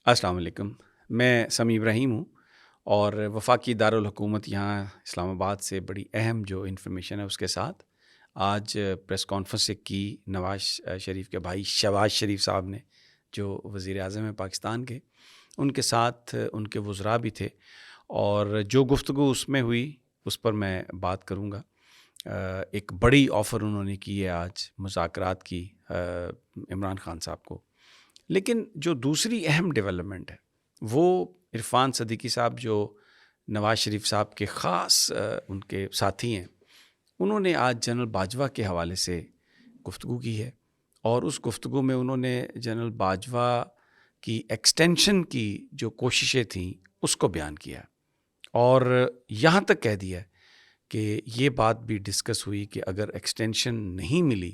السلام علیکم، میں سمیع ابراہیم ہوں اور وفاقی دارالحکومت یہاں اسلام آباد سے بڑی اہم جو انفارمیشن ہے اس کے ساتھ آج پریس کانفرنس کی نواز شریف کے بھائی شہباز شریف صاحب نے، جو وزیر اعظم ہیں پاکستان کے، ان کے ساتھ ان کے وزراء بھی تھے اور جو گفتگو اس میں ہوئی اس پر میں بات کروں گا۔ ایک بڑی آفر انہوں نے کی ہے آج مذاکرات کی عمران خان صاحب کو، لیکن جو دوسری اہم ڈیولپمنٹ ہے وہ عرفان صدیقی صاحب جو نواز شریف صاحب کے خاص ان کے ساتھی ہیں، انہوں نے آج جنرل باجوہ کے حوالے سے گفتگو کی ہے اور اس گفتگو میں انہوں نے جنرل باجوہ کی ایکسٹینشن کی جو کوششیں تھیں اس کو بیان کیا اور یہاں تک کہہ دیا کہ یہ بات بھی ڈسکس ہوئی کہ اگر ایکسٹینشن نہیں ملی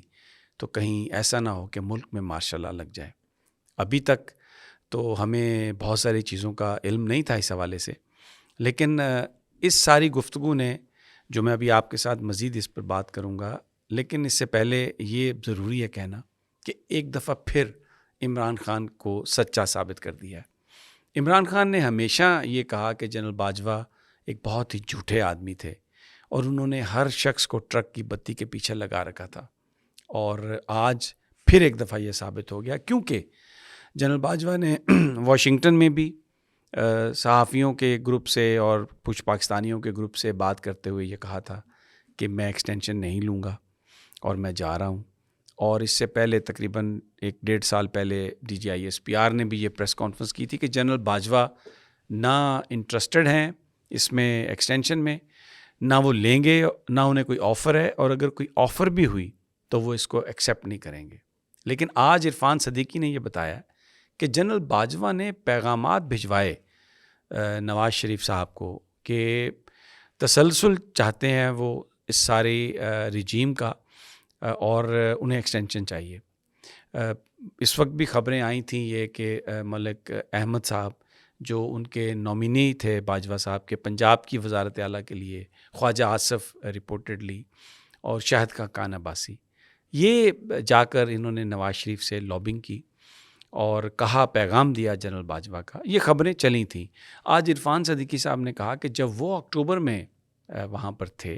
تو کہیں ایسا نہ ہو کہ ملک میں مارشل لا لگ جائے۔ ابھی تک تو ہمیں بہت ساری چیزوں کا علم نہیں تھا اس حوالے سے، لیکن اس ساری گفتگو نے، جو میں ابھی آپ کے ساتھ مزید اس پر بات کروں گا، لیکن اس سے پہلے یہ ضروری ہے کہنا کہ ایک دفعہ پھر عمران خان کو سچا ثابت کر دیا ہے۔ عمران خان نے ہمیشہ یہ کہا کہ جنرل باجوہ ایک بہت ہی جھوٹے آدمی تھے اور انہوں نے ہر شخص کو ٹرک کی بتی کے پیچھے لگا رکھا تھا، اور آج پھر ایک دفعہ یہ ثابت ہو گیا، کیونکہ جنرل باجوہ نے واشنگٹن میں بھی صحافیوں کے گروپ سے اور کچھ پاکستانیوں کے گروپ سے بات کرتے ہوئے یہ کہا تھا کہ میں ایکسٹینشن نہیں لوں گا اور میں جا رہا ہوں، اور اس سے پہلے تقریباً 1.5 سال پہلے DGISPR نے بھی یہ پریس کانفرنس کی تھی کہ جنرل باجوہ نہ انٹرسٹڈ ہیں اس میں ایکسٹینشن میں، نہ وہ لیں گے، نہ انہیں کوئی آفر ہے، اور اگر کوئی آفر بھی ہوئی تو وہ اس کو ایکسیپٹ نہیں کریں گے۔ لیکن آج عرفان صدیقی نے یہ بتایا کہ جنرل باجوہ نے پیغامات بھجوائے نواز شریف صاحب کو کہ تسلسل چاہتے ہیں وہ اس ساری رجیم کا، اور انہیں ایکسٹینشن چاہیے۔ اس وقت بھی خبریں آئی تھیں یہ کہ ملک احمد صاحب جو ان کے نامینی تھے باجوہ صاحب کے پنجاب کی وزارت اعلیٰ کے لیے، خواجہ آصف رپورٹڈلی، اور شاہد خاقان عباسی، یہ جا کر انہوں نے نواز شریف سے لابنگ کی اور کہا، پیغام دیا جنرل باجوہ کا۔ یہ خبریں چلی تھیں۔ آج عرفان صدیقی صاحب نے کہا کہ جب وہ اکتوبر میں وہاں پر تھے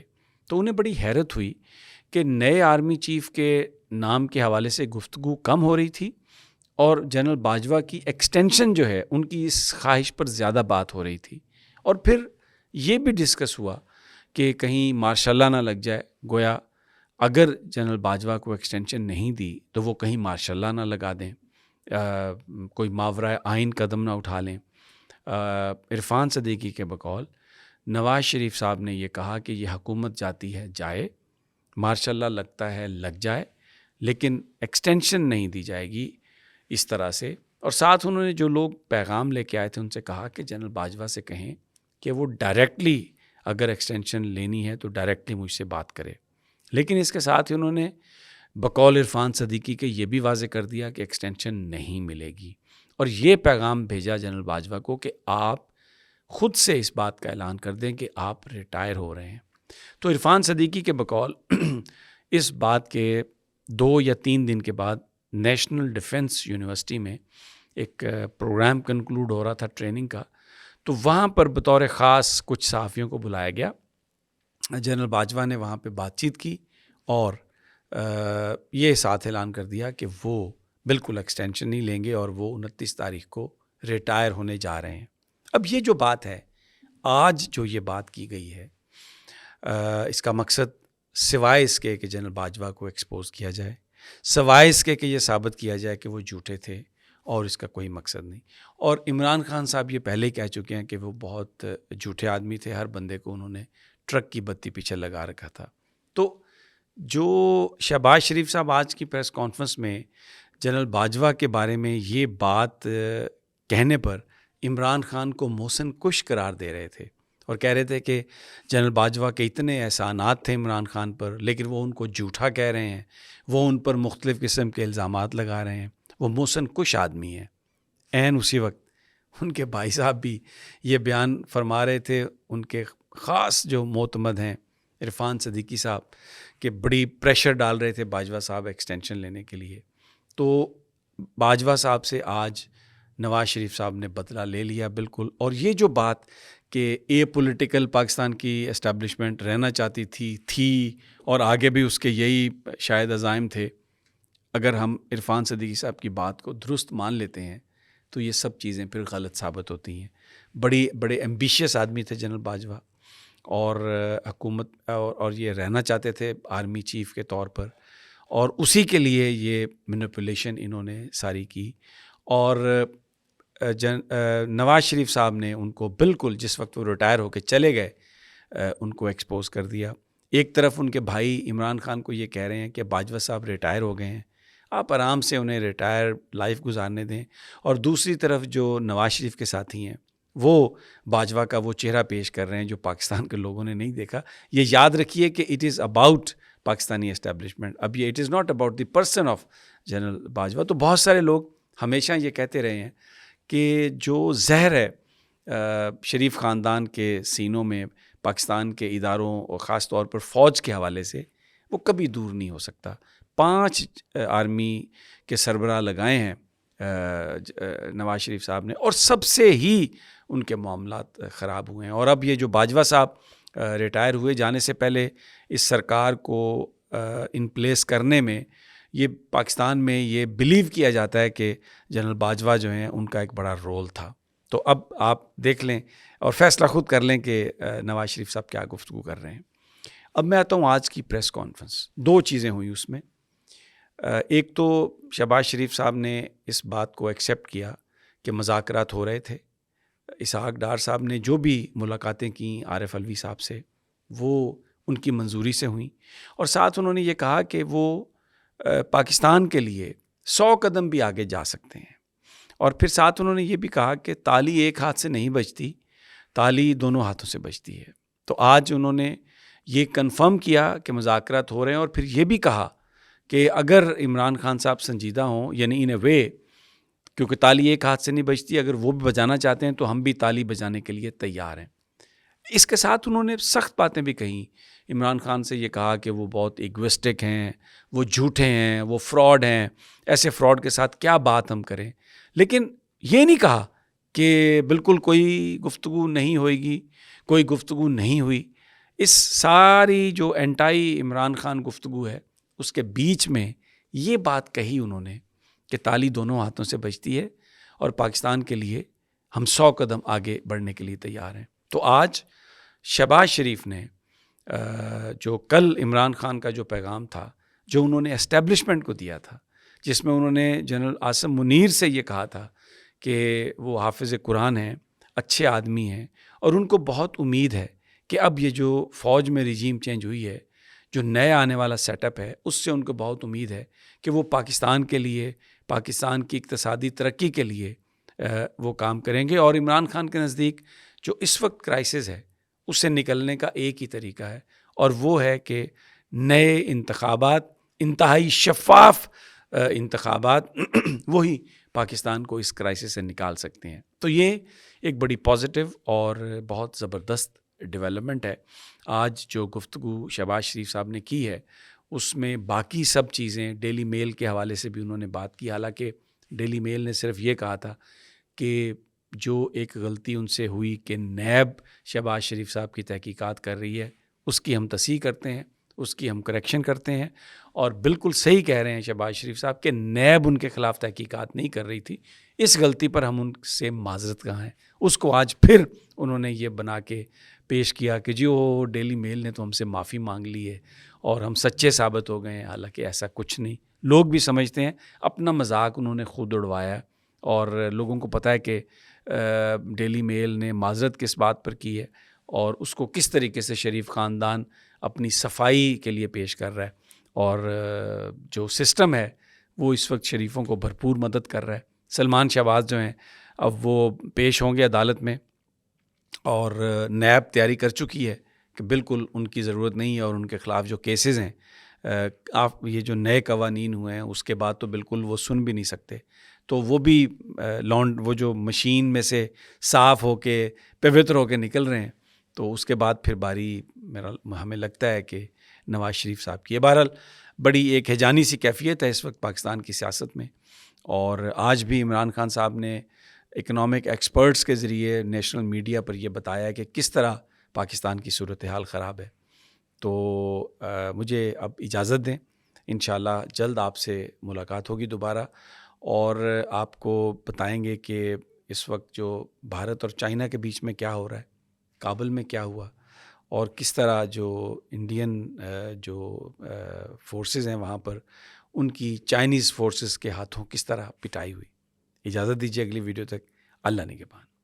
تو انہیں بڑی حیرت ہوئی کہ نئے آرمی چیف کے نام کے حوالے سے گفتگو کم ہو رہی تھی اور جنرل باجوہ کی ایکسٹینشن جو ہے ان کی اس خواہش پر زیادہ بات ہو رہی تھی، اور پھر یہ بھی ڈسکس ہوا کہ کہیں مارشل لا نہ لگ جائے، گویا اگر جنرل باجوہ کو ایکسٹینشن نہیں دی تو وہ کہیں مارشل لا نہ لگا دیں، کوئی ماورائے آئین قدم نہ اٹھا لیں۔ عرفان صدیقی کے بقول نواز شریف صاحب نے یہ کہا کہ یہ حکومت جاتی ہے جائے، مارشل لا لگتا ہے لگ جائے، لیکن ایکسٹینشن نہیں دی جائے گی اس طرح سے۔ اور ساتھ انہوں نے جو لوگ پیغام لے کے آئے تھے ان سے کہا کہ جنرل باجوہ سے کہیں کہ وہ ڈائریکٹلی اگر ایکسٹینشن لینی ہے تو ڈائریکٹلی مجھ سے بات کرے، لیکن اس کے ساتھ ہی انہوں نے بقول عرفان صدیقی کے یہ بھی واضح کر دیا کہ ایکسٹینشن نہیں ملے گی، اور یہ پیغام بھیجا جنرل باجوہ کو کہ آپ خود سے اس بات کا اعلان کر دیں کہ آپ ریٹائر ہو رہے ہیں۔ تو عرفان صدیقی کے بقول اس بات کے 2 یا 3 دن کے بعد نیشنل ڈیفنس یونیورسٹی میں ایک پروگرام کنکلوڈ ہو رہا تھا ٹریننگ کا، تو وہاں پر بطور خاص کچھ صحافیوں کو بلایا گیا۔ جنرل باجوہ نے وہاں پہ بات چیت کی اور یہ ساتھ اعلان کر دیا کہ وہ بالکل ایکسٹینشن نہیں لیں گے اور وہ 29 تاریخ کو ریٹائر ہونے جا رہے ہیں۔ اب یہ جو بات ہے، آج جو یہ بات کی گئی ہے، اس کا مقصد سوائے اس کے کہ جنرل باجوہ کو ایکسپوز کیا جائے، سوائے اس کے کہ یہ ثابت کیا جائے کہ وہ جھوٹے تھے، اور اس کا کوئی مقصد نہیں۔ اور عمران خان صاحب یہ پہلے ہی کہہ چکے ہیں کہ وہ بہت جھوٹے آدمی تھے، ہر بندے کو انہوں نے ٹرک کی بتی پیچھے لگا رکھا تھا۔ تو جو شہباز شریف صاحب آج کی پریس کانفرنس میں جنرل باجوہ کے بارے میں یہ بات کہنے پر عمران خان کو محسن کش قرار دے رہے تھے اور کہہ رہے تھے کہ جنرل باجوہ کے اتنے احسانات تھے عمران خان پر، لیکن وہ ان کو جھوٹا کہہ رہے ہیں، وہ ان پر مختلف قسم کے الزامات لگا رہے ہیں، وہ محسن کش آدمی ہیں۔ عین اسی وقت ان کے بھائی صاحب بھی یہ بیان فرما رہے تھے، ان کے خاص جو معتمد ہیں عرفان صدیقی صاحب، کہ بڑی پریشر ڈال رہے تھے باجوہ صاحب ایکسٹینشن لینے کے لیے۔ تو باجوہ صاحب سے آج نواز شریف صاحب نے بدلہ لے لیا بالکل. اور یہ جو بات کہ اے پولیٹیکل پاکستان کی اسٹیبلشمنٹ رہنا چاہتی تھی اور آگے بھی اس کے یہی شاید عزائم تھے، اگر ہم عرفان صدیقی صاحب کی بات کو درست مان لیتے ہیں تو یہ سب چیزیں پھر غلط ثابت ہوتی ہیں. بڑے ایمبیشیس آدمی تھے جنرل باجوہ، اور حکومت اور یہ رہنا چاہتے تھے آرمی چیف کے طور پر، اور اسی کے لیے یہ مینیپولیشن انہوں نے ساری کی. اور نواز شریف صاحب نے ان کو بالکل جس وقت وہ ریٹائر ہو کے چلے گئے ان کو ایکسپوز کر دیا. ایک طرف ان کے بھائی عمران خان کو یہ کہہ رہے ہیں کہ باجوہ صاحب ریٹائر ہو گئے ہیں، آپ آرام سے انہیں ریٹائر لائف گزارنے دیں، اور دوسری طرف جو نواز شریف کے ساتھی ہیں وہ باجوہ کا وہ چہرہ پیش کر رہے ہیں جو پاکستان کے لوگوں نے نہیں دیکھا. یہ یاد رکھیے کہ it is about Pakistani establishment. اب یہ it is not about the person of general Bajwa. تو بہت سارے لوگ ہمیشہ یہ کہتے رہے ہیں کہ جو زہر ہے شریف خاندان کے سینوں میں پاکستان کے اداروں اور خاص طور پر فوج کے حوالے سے، وہ کبھی دور نہیں ہو سکتا. 5 آرمی کے سربراہ لگائے ہیں نواز شریف صاحب نے، اور سب سے ہی ان کے معاملات خراب ہوئے ہیں. اور اب یہ جو باجوہ صاحب ریٹائر ہوئے جانے سے پہلے اس سرکار کو ان پلیس کرنے میں، یہ پاکستان میں یہ بلیو کیا جاتا ہے کہ جنرل باجوہ جو ہیں ان کا ایک بڑا رول تھا. تو اب آپ دیکھ لیں اور فیصلہ خود کر لیں کہ نواز شریف صاحب کیا گفتگو کر رہے ہیں. اب میں آتا ہوں آج کی پریس کانفرنس. 2 چیزیں ہوئیں اس میں. ایک تو شہباز شریف صاحب نے اس بات کو ایکسیپٹ کیا کہ مذاکرات ہو رہے تھے. اسحاق ڈار صاحب نے جو بھی ملاقاتیں کیں عارف علوی صاحب سے، وہ ان کی منظوری سے ہوئیں، اور ساتھ انہوں نے یہ کہا کہ وہ پاکستان کے لیے 100 قدم بھی آگے جا سکتے ہیں. اور پھر ساتھ انہوں نے یہ بھی کہا کہ تالی ایک ہاتھ سے نہیں بجتی، تالی دونوں ہاتھوں سے بجتی ہے. تو آج انہوں نے یہ کنفرم کیا کہ مذاکرات ہو رہے ہیں، اور پھر یہ بھی کہا کہ اگر عمران خان صاحب سنجیدہ ہوں، یعنی ان اے وے، کیونکہ تالی ایک ہاتھ سے نہیں بجتی، اگر وہ بھی بجانا چاہتے ہیں تو ہم بھی تالی بجانے کے لیے تیار ہیں. اس کے ساتھ انہوں نے سخت باتیں بھی کہیں. عمران خان سے یہ کہا کہ وہ بہت ایگوسٹک ہیں، وہ جھوٹے ہیں، وہ فراڈ ہیں، ایسے فراڈ کے ساتھ کیا بات ہم کریں. لیکن یہ نہیں کہا کہ بالکل کوئی گفتگو نہیں ہوئے گی، کوئی گفتگو نہیں ہوئی. اس ساری جو اینٹائی عمران خان گفتگو ہے اس کے بیچ میں یہ بات کہی انہوں نے کہ تالی دونوں ہاتھوں سے بجتی ہے اور پاکستان کے لیے ہم 100 قدم آگے بڑھنے کے لیے تیار ہیں. تو آج شہباز شریف نے جو کل عمران خان کا جو پیغام تھا، جو انہوں نے اسٹیبلشمنٹ کو دیا تھا، جس میں انہوں نے جنرل عاصم منیر سے یہ کہا تھا کہ وہ حافظ قرآن ہیں، اچھے آدمی ہیں، اور ان کو بہت امید ہے کہ اب یہ جو فوج میں رجیم چینج ہوئی ہے، جو نیا آنے والا سیٹ اپ ہے، اس سے ان کو بہت امید ہے کہ وہ پاکستان کے لیے، پاکستان کی اقتصادی ترقی کے لیے وہ کام کریں گے. اور عمران خان کے نزدیک جو اس وقت کرائسس ہے اس سے نکلنے کا ایک ہی طریقہ ہے، اور وہ ہے کہ نئے انتخابات، انتہائی شفاف انتخابات وہی پاکستان کو اس کرائسس سے نکال سکتے ہیں. تو یہ ایک بڑی پازیٹیو اور بہت زبردست ڈیولپمنٹ ہے. آج جو گفتگو شہباز شریف صاحب نے کی ہے اس میں باقی سب چیزیں، ڈیلی میل کے حوالے سے بھی انہوں نے بات کی. حالانکہ ڈیلی میل نے صرف یہ کہا تھا کہ جو ایک غلطی ان سے ہوئی کہ نیب شہباز شریف صاحب کی تحقیقات کر رہی ہے، اس کی ہم تصحیح کرتے ہیں، اس کی ہم کریکشن کرتے ہیں. اور بالکل صحیح کہہ رہے ہیں شہباز شریف صاحب کہ نیب ان کے خلاف تحقیقات نہیں کر رہی تھی. اس غلطی پر ہم ان سے معذرت خواہ ہیں. اس کو آج پھر انہوں نے یہ بنا کے پیش کیا کہ جی وہ ڈیلی میل نے تو ہم سے معافی مانگ لی ہے اور ہم سچے ثابت ہو گئے ہیں. حالانکہ ایسا کچھ نہیں. لوگ بھی سمجھتے ہیں، اپنا مذاق انہوں نے خود اڑوایا، اور لوگوں کو پتہ ہے کہ ڈیلی میل نے معذرت کس بات پر کی ہے اور اس کو کس طریقے سے شریف خاندان اپنی صفائی کے لیے پیش کر رہا ہے. اور جو سسٹم ہے وہ اس وقت شریفوں کو بھرپور مدد کر رہا ہے. سلمان شہباز جو ہیں اب وہ پیش ہوں گے عدالت میں، اور نیب تیاری کر چکی ہے کہ بالکل ان کی ضرورت نہیں ہے، اور ان کے خلاف جو کیسز ہیں، آپ یہ جو نئے قوانین ہوئے ہیں اس کے بعد تو بالکل وہ سن بھی نہیں سکتے. تو وہ بھی وہ جو مشین میں سے صاف ہو کے پوتر ہو کے نکل رہے ہیں. تو اس کے بعد پھر باری ہمیں لگتا ہے کہ نواز شریف صاحب کی. بہرحال بڑی ایک ہیجانی سی کیفیت ہے اس وقت پاکستان کی سیاست میں. اور آج بھی عمران خان صاحب نے اکنامک ایکسپرٹس کے ذریعے نیشنل میڈیا پر یہ بتایا کہ کس طرح پاکستان کی صورتحال خراب ہے. تو مجھے اب اجازت دیں، انشاءاللہ جلد آپ سے ملاقات ہوگی دوبارہ، اور آپ کو بتائیں گے کہ اس وقت جو بھارت اور چائنا کے بیچ میں کیا ہو رہا ہے، کابل میں کیا ہوا، اور کس طرح جو انڈین جو فورسز ہیں وہاں پر ان کی چائنیز فورسز کے ہاتھوں کس طرح پٹائی ہوئی. اجازت دیجیے اگلی ویڈیو تک. اللہ نگہبان.